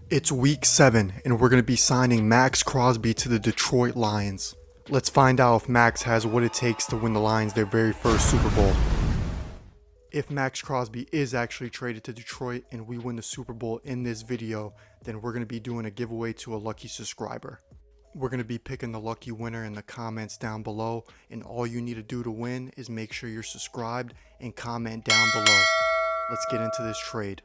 It's week 7 and we're going to be signing Maxx Crosby to the Detroit Lions. Let's find out if Max has what it takes to win the Lions their very first Super Bowl. If Maxx Crosby is actually traded to Detroit and we win the Super Bowl in this video, then we're going to be doing a giveaway to a lucky subscriber. We're going to be picking the lucky winner in the comments down below, and all you need to do to win is make sure you're subscribed and comment down below. Let's get into this trade.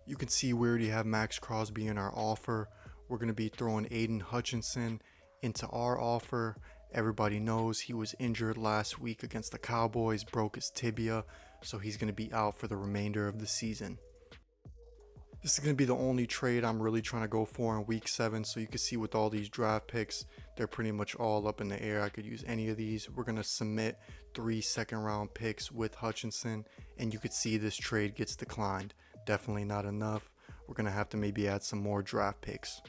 You can see we already have Maxx Crosby in our offer. We're going to be throwing Aiden Hutchinson into our offer. Everybody knows he was injured last week against the Cowboys, broke his tibia, so he's going to be out for the remainder of the season. This is going to be the only trade I'm really trying to go for in week 7, so you can see with all these draft picks, they're pretty much all up in the air. I could use any of these. We're going to submit 3 second-round picks with Hutchinson, and you could see this trade gets declined. Definitely not enough. We're going to have to maybe add some more draft picks.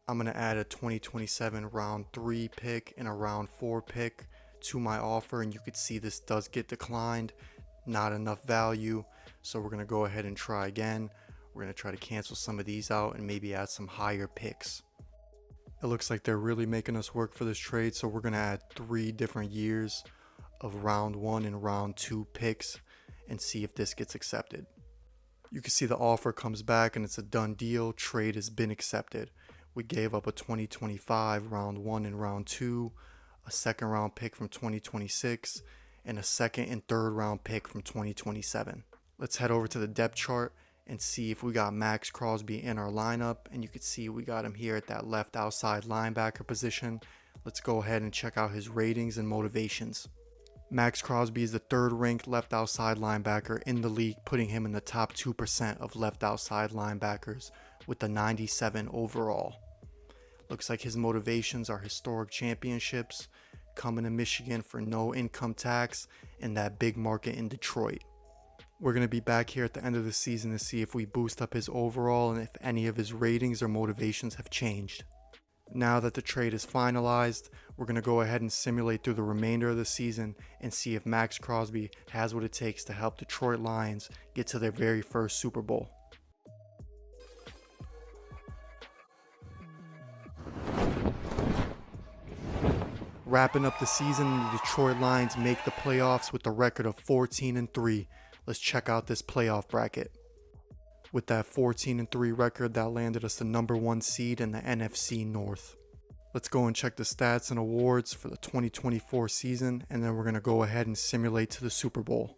I'm going to add a 2027 round 3 pick and a round 4 pick to my offer, and you could see this does get declined. Not enough value, so we're going to go ahead and try again. We're going to try to cancel some of these out and maybe add some higher picks. It looks like they're really making us work for this trade, so we're going to add 3 different years of round 1 and round 2 picks and see if this gets accepted. You can see the offer comes back and it's a done deal. Trade has been accepted. We gave up a 2025 round 1 and round 2, a second round pick from 2026, and a second and third round pick from 2027. Let's head over to the depth chart and see if we got Maxx Crosby in our lineup, and you can see we got him here at that left outside linebacker position. Let's go ahead and check out his ratings and motivations. Maxx Crosby is the 3rd ranked left outside linebacker in the league, putting him in the top 2% of left outside linebackers with the 97 overall. Looks like his motivations are historic championships, coming to Michigan for no income tax, and that big market in Detroit. We're going to be back here at the end of the season to see if we boost up his overall and if any of his ratings or motivations have changed. Now that the trade is finalized, we're going to go ahead and simulate through the remainder of the season and see if Maxx Crosby has what it takes to help Detroit Lions get to their very first Super Bowl. Wrapping up the season, the Detroit Lions make the playoffs with a record of 14-3. Let's check out this playoff bracket. With that 14-3 record, that landed us the number 1 seed in the NFC North. Let's go and check the stats and awards for the 2024 season, and then we're going to go ahead and simulate to the Super Bowl.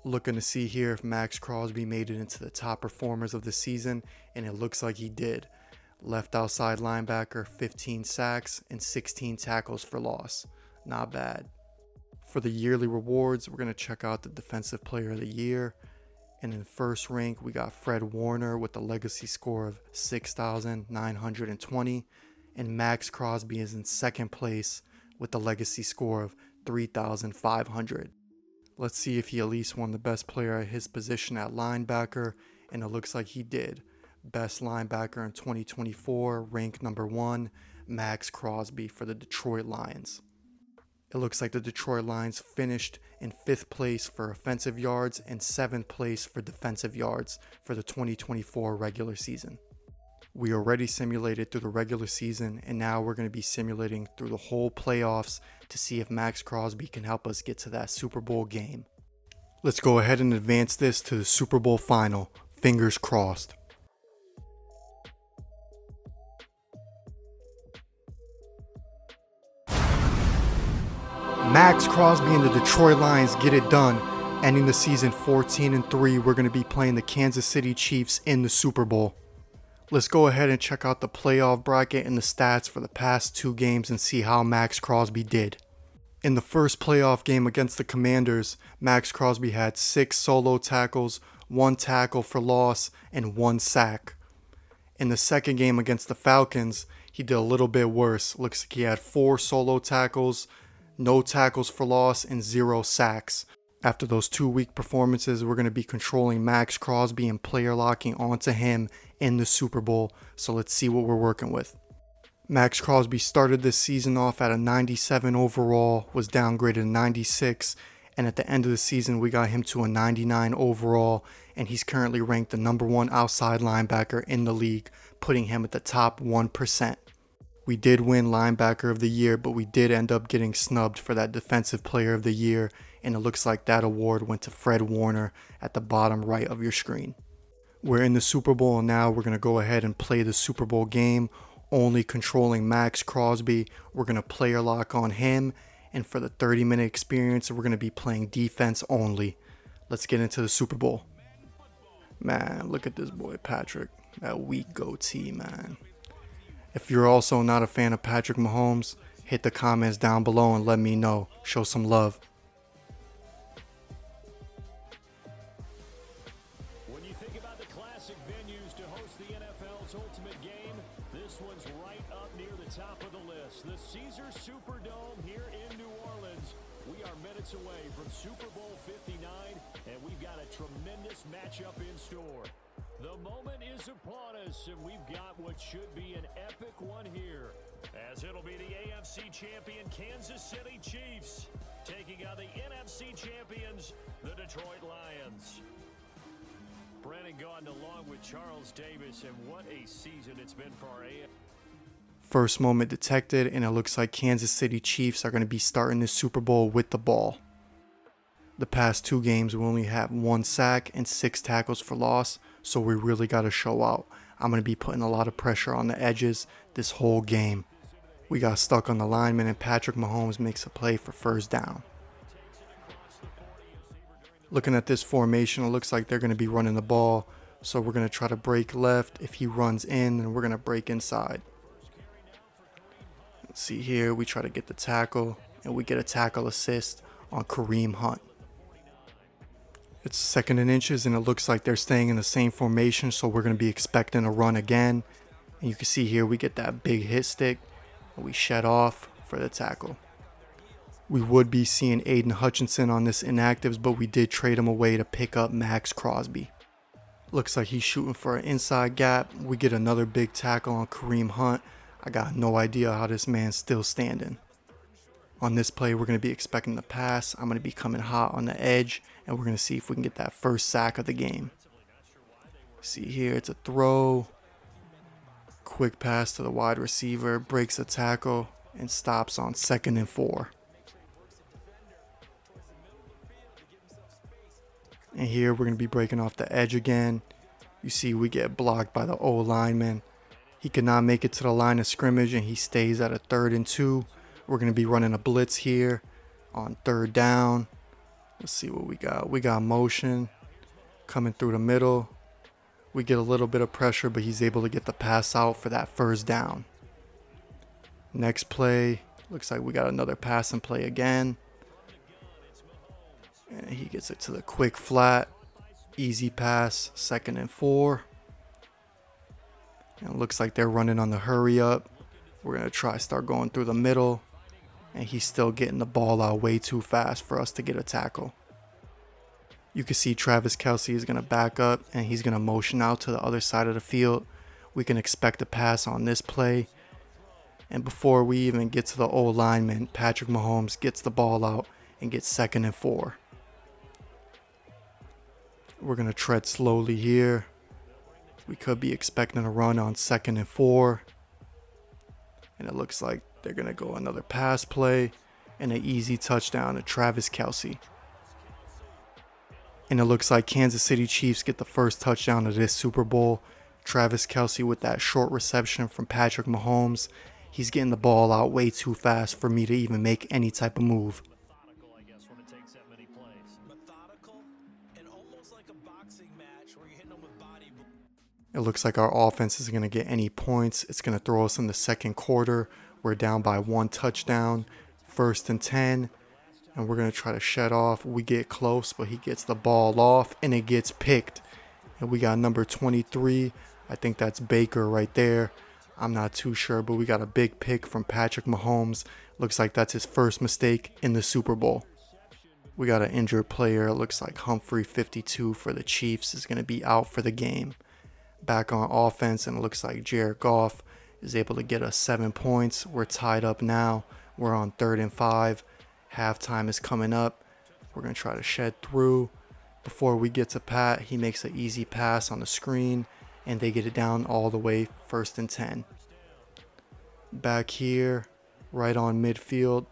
Looking to see here if Maxx Crosby made it into the top performers of the season, and it looks like he did. Left outside linebacker, 15 sacks and 16 tackles for loss. Not bad. For the yearly rewards, we're going to check out the Defensive Player of the Year. And in first rank, we got Fred Warner with a legacy score of 6,920. And Maxx Crosby is in second place with a legacy score of 3,500. Let's see if he at least won the best player at his position at linebacker. And it looks like he did. Best linebacker in 2024, ranked number 1, Maxx Crosby for the Detroit Lions. It looks like the Detroit Lions finished in 5th place for offensive yards and 7th place for defensive yards for the 2024 regular season. We already simulated through the regular season, and now we're going to be simulating through the whole playoffs to see if Maxx Crosby can help us get to that Super Bowl game. Let's go ahead and advance this to the Super Bowl final. Fingers crossed. Maxx Crosby and the Detroit Lions get it done, ending the season 14-3. We're going to be playing the Kansas City Chiefs in the Super Bowl. Let's go ahead and check out the playoff bracket and the stats for the past 2 games and see how Maxx Crosby did. In the first playoff game against the Commanders, Maxx Crosby had 6 solo tackles, 1 tackle for loss, and 1 sack. In the second game against the Falcons, he did a little bit worse. Looks like he had 4 solo tackles, no tackles for loss, and 0 sacks. After those 2 weak performances, we're going to be controlling Maxx Crosby and player locking onto him in the Super Bowl. So let's see what we're working with. Maxx Crosby started this season off at a 97 overall, was downgraded to 96, And at the end of the season, we got him to a 99 overall, and he's currently ranked the #1 outside linebacker in the league, putting him at the top 1%. We did win linebacker of the year, but we did end up getting snubbed for that defensive player of the year, and it looks like that award went to Fred Warner at the bottom right of your screen. We're in the Super Bowl, and now we're going to go ahead and play the Super Bowl game, only controlling Maxx Crosby. We're going to player lock on him, and for the 30-minute experience, we're going to be playing defense only. Let's get into the Super Bowl. Man, look at this boy, Patrick. That weak goatee, man. If you're also not a fan of Patrick Mahomes, hit the comments down below and let me know. Show some love. When you think about the classic venues to host the NFL's ultimate game, this one's right up near the top of the list. The Caesars Superdome here in New Orleans. We are minutes away from Super Bowl 59, and we've got a tremendous matchup in store. The moment is upon us, and we've got what should be an epic one here, as it'll be the AFC champion Kansas City Chiefs taking on the NFC champions, the Detroit Lions. Brandon Gaudin along with Charles Davis, and what a season it's been for our AFC. First moment detected, and it looks like Kansas City Chiefs are going to be starting this Super Bowl with the ball. The past 2 games, we only have 1 sack and 6 tackles for loss, so we really got to show out. I'm going to be putting a lot of pressure on the edges this whole game. We got stuck on the lineman, and Patrick Mahomes makes a play for first down. Looking at this formation, it looks like they're going to be running the ball, so we're going to try to break left. If he runs in, then we're going to break inside. Let's see here, we try to get the tackle, and we get a tackle assist on Kareem Hunt. It's 2nd and inches, and it looks like they're staying in the same formation, so we're going to be expecting a run again. And you can see here we get that big hit stick, and we shed off for the tackle. We would be seeing Aiden Hutchinson on this inactives, but we did trade him away to pick up Maxx Crosby. Looks like he's shooting for an inside gap. We get another big tackle on Kareem Hunt. I got no idea how this man's still standing. On this play, we're going to be expecting the pass. I'm going to be coming hot on the edge, and we're going to see if we can get that first sack of the game. See here, it's a throw. Quick pass to the wide receiver, breaks a tackle, and stops on 2nd and 4. And here we're going to be breaking off the edge again. You see we get blocked by the O lineman. He could not make it to the line of scrimmage, and he stays at a 3rd and 2. We're going to be running a blitz here on 3rd down. Let's see what we got. We got motion coming through the middle. We get a little bit of pressure, but he's able to get the pass out for that 1st down. Next play, looks like we got another passing play again. And he gets it to the quick flat. Easy pass, 2nd and 4. And it looks like they're running on the hurry up. We're going to try start going through the middle. And he's still getting the ball out way too fast for us to get a tackle. You can see Travis Kelce is going to back up, and he's going to motion out to the other side of the field. We can expect a pass on this play. And before we even get to the O lineman, Patrick Mahomes gets the ball out and gets 2nd and 4. We're going to tread slowly here. We could be expecting a run on 2nd and 4. And it looks like they're going to go another pass play and an easy touchdown to Travis Kelce. And it looks like Kansas City Chiefs get the first touchdown of this Super Bowl. Travis Kelce with that short reception from Patrick Mahomes. He's getting the ball out way too fast for me to even make any type of move. Methodical, I guess, when it takes that many plays. Methodical and almost like a boxing match where you're hitting them with body. It looks like our offense isn't going to get any points. It's going to throw us in the 2nd quarter. We're down by 1 touchdown, 1st and 10, and we're going to try to shut off. We get close, but he gets the ball off, and it gets picked. And we got number 23. I think that's Baker right there. I'm not too sure, but we got a big pick from Patrick Mahomes. Looks like that's his first mistake in the Super Bowl. We got an injured player. It looks like Humphrey, 52 for the Chiefs, is going to be out for the game. Back on offense, and it looks like Jared Goff is able to get us 7 points. We're tied up now. We're on 3rd and 5. Halftime is coming up. We're going to try to shed through. Before we get to Pat, he makes an easy pass on the screen, and they get it down all the way, 1st and 10. Back here, right on midfield.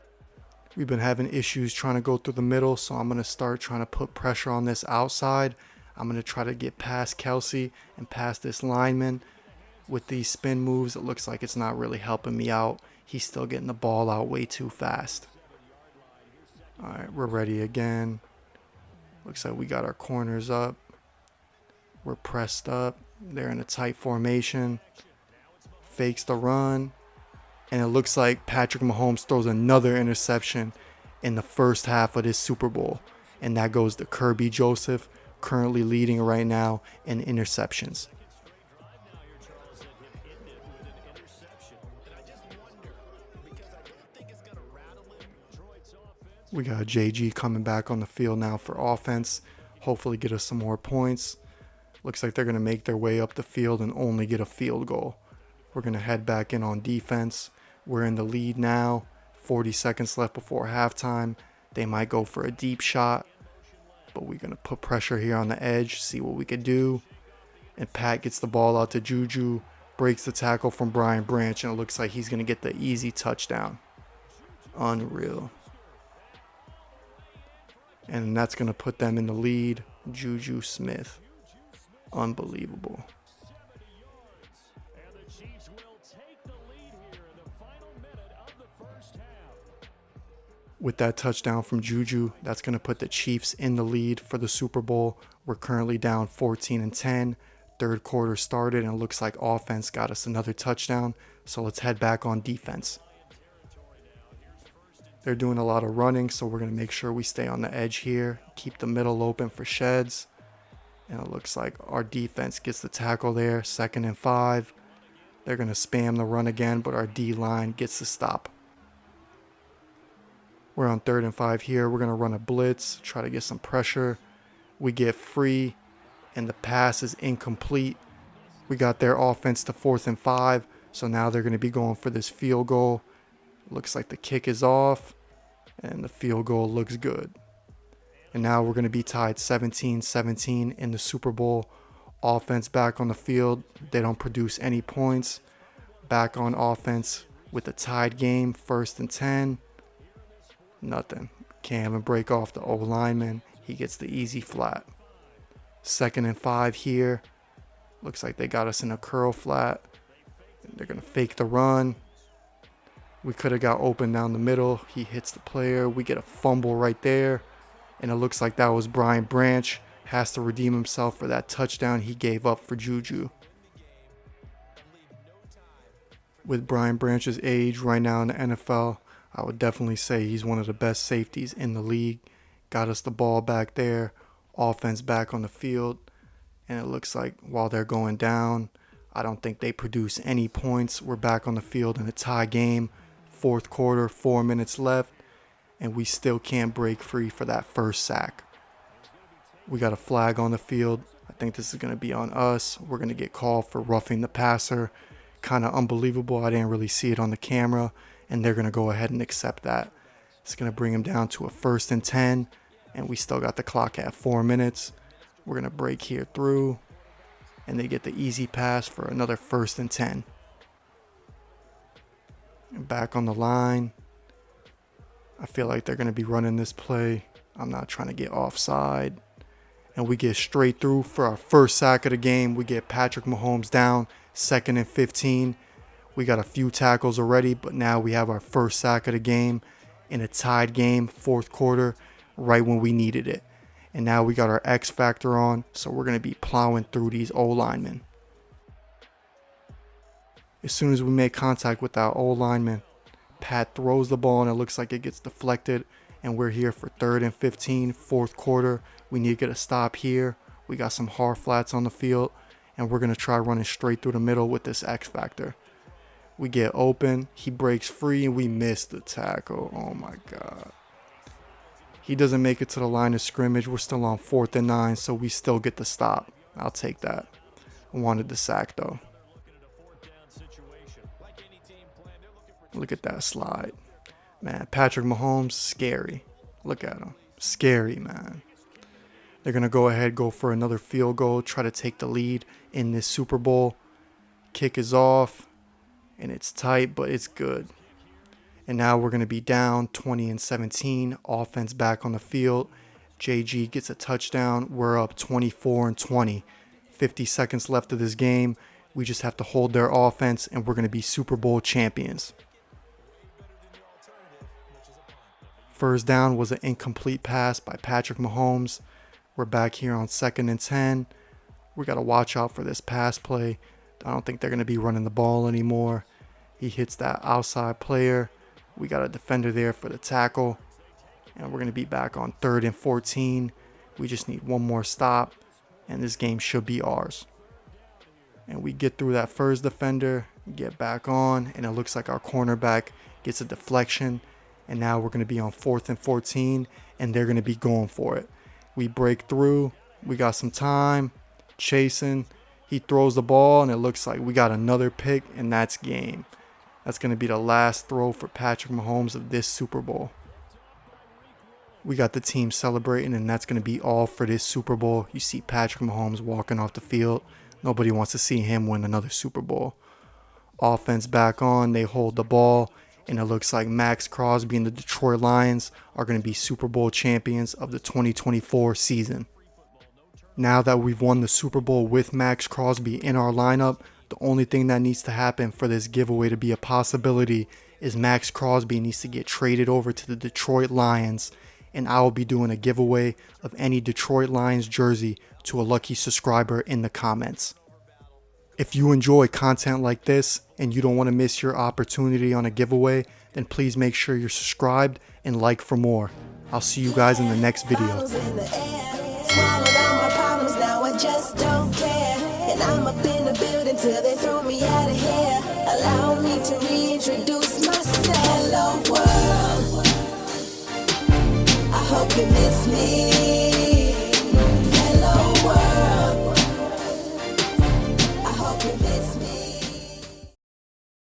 We've been having issues trying to go through the middle, so I'm going to start trying to put pressure on this outside. I'm going to try to get past Kelsey and past this lineman. With these spin moves, it looks like it's not really helping me out. He's still getting the ball out way too fast. All right, we're ready again. Looks like we got our corners up. We're pressed up. They're in a tight formation. Fakes the run. And it looks like Patrick Mahomes throws another interception in the first half of this Super Bowl. And that goes to Kirby Joseph, currently leading right now in interceptions. We got JG coming back on the field now for offense. Hopefully get us some more points. Looks like they're going to make their way up the field and only get a field goal. We're going to head back in on defense. We're in the lead now. 40 seconds left before halftime. They might go for a deep shot, but we're going to put pressure here on the edge, see what we could do. And Pat gets the ball out to Juju, breaks the tackle from Brian Branch, and it looks like he's going to get the easy touchdown. Unreal. And that's going to put them in the lead. Juju Smith. Unbelievable. And the Chiefs will take the lead here in the final minute of the first half. With that touchdown from Juju, that's going to put the Chiefs in the lead for the Super Bowl. We're currently down 14-10. Third quarter started and it looks like offense got us another touchdown. So let's head back on defense. They're doing a lot of running, so we're going to make sure we stay on the edge here. Keep the middle open for sheds. And it looks like our defense gets the tackle there. 2nd and 5. They're going to spam the run again, but our D-line gets the stop. We're on 3rd and 5 here. We're going to run a blitz, try to get some pressure. We get free, and the pass is incomplete. We got their offense to 4th and 5, so now they're going to be going for this field goal. Looks like the kick is off, and the field goal looks good. And now we're going to be tied 17-17 in the Super Bowl. Offense back on the field. They don't produce any points. Back on offense with a tied game, 1st and 10. Nothing. Can't even break off the O-lineman. He gets the easy flat. 2nd and 5 here. Looks like they got us in a curl flat. They're going to fake the run. We could have got open down the middle. He hits the player. We get a fumble right there. And it looks like that was Brian Branch. Has to redeem himself for that touchdown he gave up for Juju. With Brian Branch's age right now in the NFL, I would definitely say he's one of the best safeties in the league. Got us the ball back there. Offense back on the field. And it looks like while they're going down, I don't think they produce any points. We're back on the field in a tie game. 4th quarter, 4 minutes left, and we still can't break free for that first sack. We got a flag on the field. I think this is going to be on us. We're going to get called for roughing the passer. Kind of unbelievable. I didn't really see it on the camera, and they're going to go ahead and accept that. It's going to bring him down to a 1st and 10, and we still got the clock at 4 minutes. We're going to break here through, and they get the easy pass for another 1st and 10. And back on the line. I feel like they're going to be running this play. I'm not trying to get offside. And we get straight through for our first sack of the game. We get Patrick Mahomes down, 2nd and 15. We got a few tackles already, but now we have our first sack of the game in a tied game, 4th quarter, right when we needed it. And now we got our X factor on, so we're going to be plowing through these O-linemen. As soon as we make contact with our O-lineman, Pat throws the ball and it looks like it gets deflected. And we're here for 3rd and 15, 4th quarter. We need to get a stop here. We got some hard flats on the field, and we're going to try running straight through the middle with this X factor. We get open. He breaks free, and we miss the tackle. Oh, my God. He doesn't make it to the line of scrimmage. We're still on 4th and 9, so we still get the stop. I'll take that. I wanted the sack, though. Look at that slide. Man, Patrick Mahomes, scary. Look at him. Scary, man. They're going to go ahead, go for another field goal, try to take the lead in this Super Bowl. Kick is off, and it's tight, but it's good. And now we're going to be down 20-17. Offense back on the field. JG gets a touchdown. We're up 24-20. 50 seconds left of this game. We just have to hold their offense, and we're going to be Super Bowl champions. First down was an incomplete pass by Patrick Mahomes. We're back here on 2nd and 10. We got to watch out for this pass play. I don't think they're going to be running the ball anymore. He hits that outside player. We got a defender there for the tackle. And we're going to be back on 3rd and 14. We just need one more stop, and this game should be ours. And we get through that first defender, get back on, and it looks like our cornerback gets a deflection. And now we're going to be on 4th and 14, and they're going to be going for it. We break through. We got some time. Chasing. He throws the ball, and it looks like we got another pick, and that's game. That's going to be the last throw for Patrick Mahomes of this Super Bowl. We got the team celebrating, and that's going to be all for this Super Bowl. You see Patrick Mahomes walking off the field. Nobody wants to see him win another Super Bowl. Offense back on. They hold the ball. And it looks like Maxx Crosby and the Detroit Lions are going to be Super Bowl champions of the 2024 season. Now that we've won the Super Bowl with Maxx Crosby in our lineup, the only thing that needs to happen for this giveaway to be a possibility is Maxx Crosby needs to get traded over to the Detroit Lions, and I will be doing a giveaway of any Detroit Lions jersey to a lucky subscriber in the comments. If you enjoy content like this and you don't want to miss your opportunity on a giveaway, then please make sure you're subscribed and like for more. I'll see you guys in the next video. Allow me to reintroduce myself. Hello world, I hope you miss me.